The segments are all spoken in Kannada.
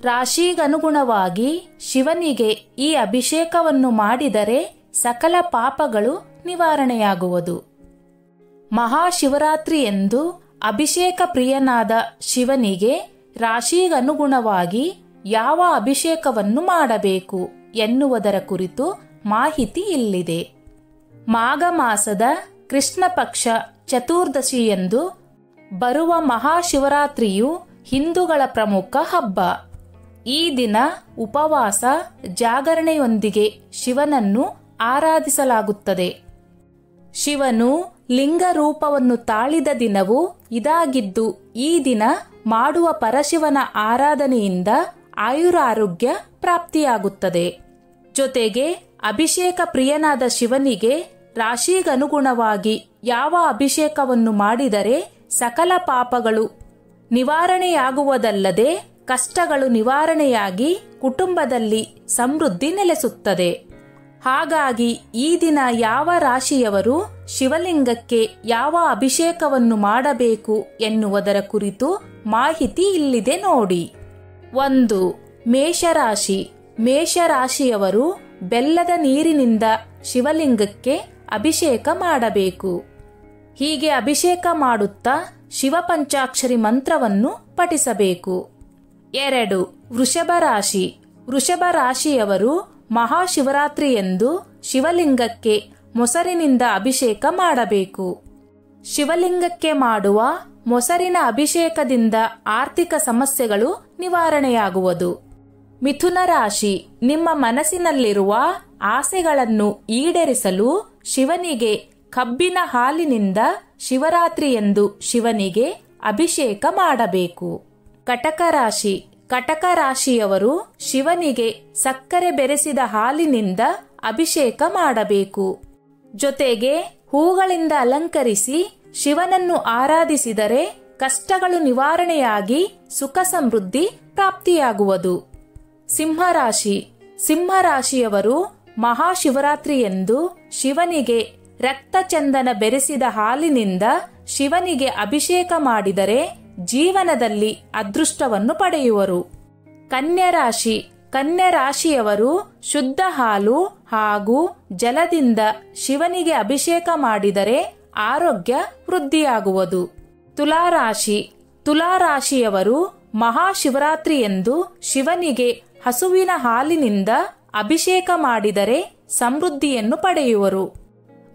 ರಾಶಿಗನುಗುಣವಾಗಿ ಶಿವನಿಗೆ ಈ ಅಭಿಷೇಕವನ್ನು ಮಾಡಿದರೆ ಸಕಲ ಪಾಪಗಳು ನಿವಾರಣೆಯಾಗುವುದು. ಮಹಾಶಿವರಾತ್ರಿಯಂದು ಅಭಿಷೇಕ ಪ್ರಿಯನಾದ ಶಿವನಿಗೆ ರಾಶಿಗನುಗುಣವಾಗಿ ಯಾವ ಅಭಿಷೇಕವನ್ನು ಮಾಡಬೇಕು ಎನ್ನುವುದರ ಕುರಿತು ಮಾಹಿತಿ ಇಲ್ಲಿದೆ. ಮಾಘ ಮಾಸದ ಕೃಷ್ಣ ಪಕ್ಷ ಚತುರ್ದಶಿಯಂದು ಬರುವ ಮಹಾಶಿವರಾತ್ರಿಯು ಹಿಂದೂಗಳ ಪ್ರಮುಖ ಹಬ್ಬ. ಈ ದಿನ ಉಪವಾಸ ಜಾಗರಣೆಯೊಂದಿಗೆ ಶಿವನನ್ನು ಆರಾಧಿಸಲಾಗುತ್ತದೆ. ಶಿವನು ಲಿಂಗ ರೂಪವನ್ನು ತಾಳಿದ ದಿನವೂ ಇದಾಗಿದ್ದು, ಈ ದಿನ ಮಾಡುವ ಪರಶಿವನ ಆರಾಧನೆಯಿಂದ ಆಯುರಾರೋಗ್ಯ ಪ್ರಾಪ್ತಿಯಾಗುತ್ತದೆ. ಜೊತೆಗೆ ಅಭಿಷೇಕ ಪ್ರಿಯನಾದ ಶಿವನಿಗೆ ರಾಶಿಗನುಗುಣವಾಗಿ ಯಾವ ಅಭಿಷೇಕವನ್ನು ಮಾಡಿದರೆ ಸಕಲ ಪಾಪಗಳು ನಿವಾರಣೆಯಾಗುವುದಲ್ಲದೆ ಕಷ್ಟಗಳು ನಿವಾರಣೆಯಾಗಿ ಕುಟುಂಬದಲ್ಲಿ ಸಮೃದ್ಧಿ ನೆಲೆಸುತ್ತದೆ. ಹಾಗಾಗಿ ಈ ದಿನ ಯಾವ ರಾಶಿಯವರು ಶಿವಲಿಂಗಕ್ಕೆ ಯಾವ ಅಭಿಷೇಕವನ್ನು ಮಾಡಬೇಕು ಎನ್ನುವುದರ ಕುರಿತು ಮಾಹಿತಿ ಇಲ್ಲಿದೆ ನೋಡಿ. 1. ಮೇಷರಾಶಿ. ಮೇಷರಾಶಿಯವರು ಬೆಲ್ಲದ ನೀರಿನಿಂದ ಶಿವಲಿಂಗಕ್ಕೆ ಅಭಿಷೇಕ ಮಾಡಬೇಕು. ಹೀಗೆ ಅಭಿಷೇಕ ಮಾಡುತ್ತಾ ಶಿವಪಂಚಾಕ್ಷರಿ ಮಂತ್ರವನ್ನು ಪಠಿಸಬೇಕು. 2. ವೃಷಭ ರಾಶಿ. ವೃಷಭ ರಾಶಿಯವರು ಮಹಾಶಿವರಾತ್ರಿಯಂದು ಶಿವಲಿಂಗಕ್ಕೆ ಮೊಸರಿನಿಂದ ಅಭಿಷೇಕ ಮಾಡಬೇಕು. ಶಿವಲಿಂಗಕ್ಕೆ ಮಾಡುವ ಮೊಸರಿನ ಅಭಿಷೇಕದಿಂದ ಆರ್ಥಿಕ ಸಮಸ್ಯೆಗಳು ನಿವಾರಣೆಯಾಗುವುದು. ಮಿಥುನ ರಾಶಿ. ನಿಮ್ಮ ಮನಸ್ಸಿನಲ್ಲಿರುವ ಆಸೆಗಳನ್ನು ಈಡೇರಿಸಲು ಶಿವನಿಗೆ ಕಬ್ಬಿನ ಹಾಲಿನಿಂದ ಶಿವರಾತ್ರಿಯಂದು ಶಿವನಿಗೆ ಅಭಿಷೇಕ ಮಾಡಬೇಕು. ಕಟಕ ರಾಶಿ. ಕಟಕ ರಾಶಿಯವರು ಶಿವನಿಗೆ ಸಕ್ಕರೆ ಬೆರೆಸಿದ ಹಾಲಿನಿಂದ ಅಭಿಷೇಕ ಮಾಡಬೇಕು. ಜೊತೆಗೆ ಹೂಗಳಿಂದ ಅಲಂಕರಿಸಿ ಶಿವನನ್ನು ಆರಾಧಿಸಿದರೆ ಕಷ್ಟಗಳು ನಿವಾರಣೆಯಾಗಿ ಸುಖ ಸಮೃದ್ಧಿ ಪ್ರಾಪ್ತಿಯಾಗುವುದು. ಸಿಂಹರಾಶಿ. ಸಿಂಹರಾಶಿಯವರು ಮಹಾಶಿವರಾತ್ರಿಯಂದು ಶಿವನಿಗೆ ರಕ್ತಚಂದನ ಬೆರೆಸಿದ ಹಾಲಿನಿಂದ ಶಿವನಿಗೆ ಅಭಿಷೇಕ ಮಾಡಿದರೆ ಜೀವನದಲ್ಲಿ ಅದೃಷ್ಟವನ್ನು ಪಡೆಯುವರು. ಕನ್ಯಾ ರಾಶಿ. ಕನ್ಯಾ ರಾಶಿಯವರು ಶುದ್ಧ ಹಾಲು ಹಾಗೂ ಜಲದಿಂದ ಶಿವನಿಗೆ ಅಭಿಷೇಕ ಮಾಡಿದರೆ ಆರೋಗ್ಯ ವೃದ್ಧಿಯಾಗುವುದು. ತುಲಾರಾಶಿ. ತುಲಾರಾಶಿಯವರು ಮಹಾಶಿವರಾತ್ರಿಯಂದು ಶಿವನಿಗೆ ಹಸುವಿನ ಹಾಲಿನಿಂದ ಅಭಿಷೇಕ ಮಾಡಿದರೆ ಸಮೃದ್ಧಿಯನ್ನು ಪಡೆಯುವರು.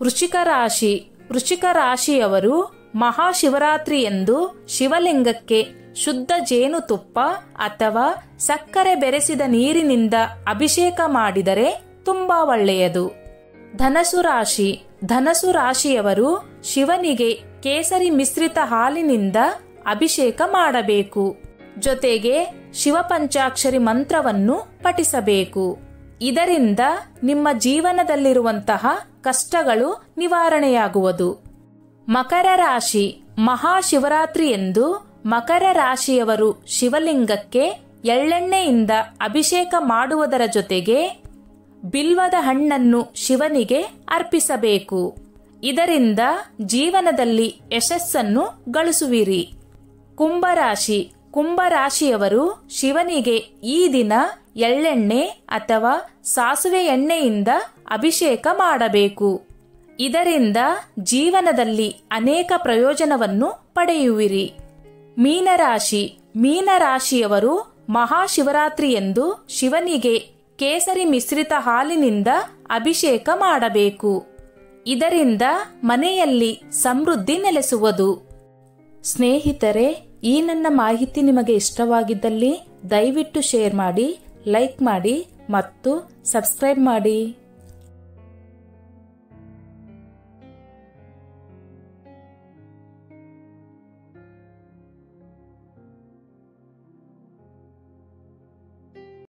ವೃಶ್ಚಿಕ ರಾಶಿ. ವೃಶ್ಚಿಕ ರಾಶಿಯವರು ಮಹಾಶಿವರಾತ್ರಿಯಂದು ಶಿವಲಿಂಗಕ್ಕೆ ಶುದ್ಧ ಜೇನುತುಪ್ಪ ಅಥವಾ ಸಕ್ಕರೆ ಬೆರೆಸಿದ ನೀರಿನಿಂದ ಅಭಿಷೇಕ ಮಾಡಿದರೆ ತುಂಬಾ ಒಳ್ಳೆಯದು. ಧನಸು ರಾಶಿ. ಧನಸು ರಾಶಿಯವರು ಶಿವನಿಗೆ ಕೇಸರಿ ಮಿಶ್ರಿತ ಹಾಲಿನಿಂದ ಅಭಿಷೇಕ ಮಾಡಬೇಕು. ಜೊತೆಗೆ ಶಿವಪಂಚಾಕ್ಷರಿ ಮಂತ್ರವನ್ನು ಪಠಿಸಬೇಕು. ಇದರಿಂದ ನಿಮ್ಮ ಜೀವನದಲ್ಲಿರುವಂತಹ ಕಷ್ಟಗಳು ನಿವಾರಣೆಯಾಗುವುದು. ಮಕರ ರಾಶಿ. ಮಹಾಶಿವರಾತ್ರಿಯಂದು ಮಕರ ರಾಶಿಯವರು ಶಿವಲಿಂಗಕ್ಕೆ ಎಳ್ಳೆಣ್ಣೆಯಿಂದ ಅಭಿಷೇಕ ಮಾಡುವುದರ ಜೊತೆಗೆ ಬಿಲ್ವದ ಹಣ್ಣನ್ನು ಶಿವನಿಗೆ ಅರ್ಪಿಸಬೇಕು. ಇದರಿಂದ ಜೀವನದಲ್ಲಿ ಯಶಸ್ಸನ್ನು ಗಳಿಸುವಿರಿ. ಕುಂಭರಾಶಿ. ಕುಂಭರಾಶಿಯವರು ಶಿವನಿಗೆ ಈ ದಿನ ಎಳ್ಳೆಣ್ಣೆ ಅಥವಾ ಸಾಸುವೆ ಎಣ್ಣೆಯಿಂದ ಅಭಿಷೇಕ ಮಾಡಬೇಕು. ಇದರಿಂದ ಜೀವನದಲ್ಲಿ ಅನೇಕ ಪ್ರಯೋಜನವನ್ನು ಪಡೆಯುವಿರಿ. ಮೀನರಾಶಿ. ಮೀನರಾಶಿಯವರು ಮಹಾಶಿವರಾತ್ರಿಯಂದು ಶಿವನಿಗೆ ಕೇಸರಿ ಮಿಶ್ರಿತ ಹಾಲಿನಿಂದ ಅಭಿಷೇಕ ಮಾಡಬೇಕು. ಇದರಿಂದ ಮನೆಯಲ್ಲಿ ಸಮೃದ್ಧಿ ನೆಲೆಸುವುದು. ಸ್ನೇಹಿತರೆ, ಈ ನನ್ನ ಮಾಹಿತಿ ನಿಮಗೆ ಇಷ್ಟವಾಗಿದ್ದಲ್ಲಿ ದಯವಿಟ್ಟು ಶೇರ್ ಮಾಡಿ, ಲೈಕ್ ಮಾಡಿ ಮತ್ತು ಸಬ್ಸ್ಕ್ರೈಬ್ ಮಾಡಿ.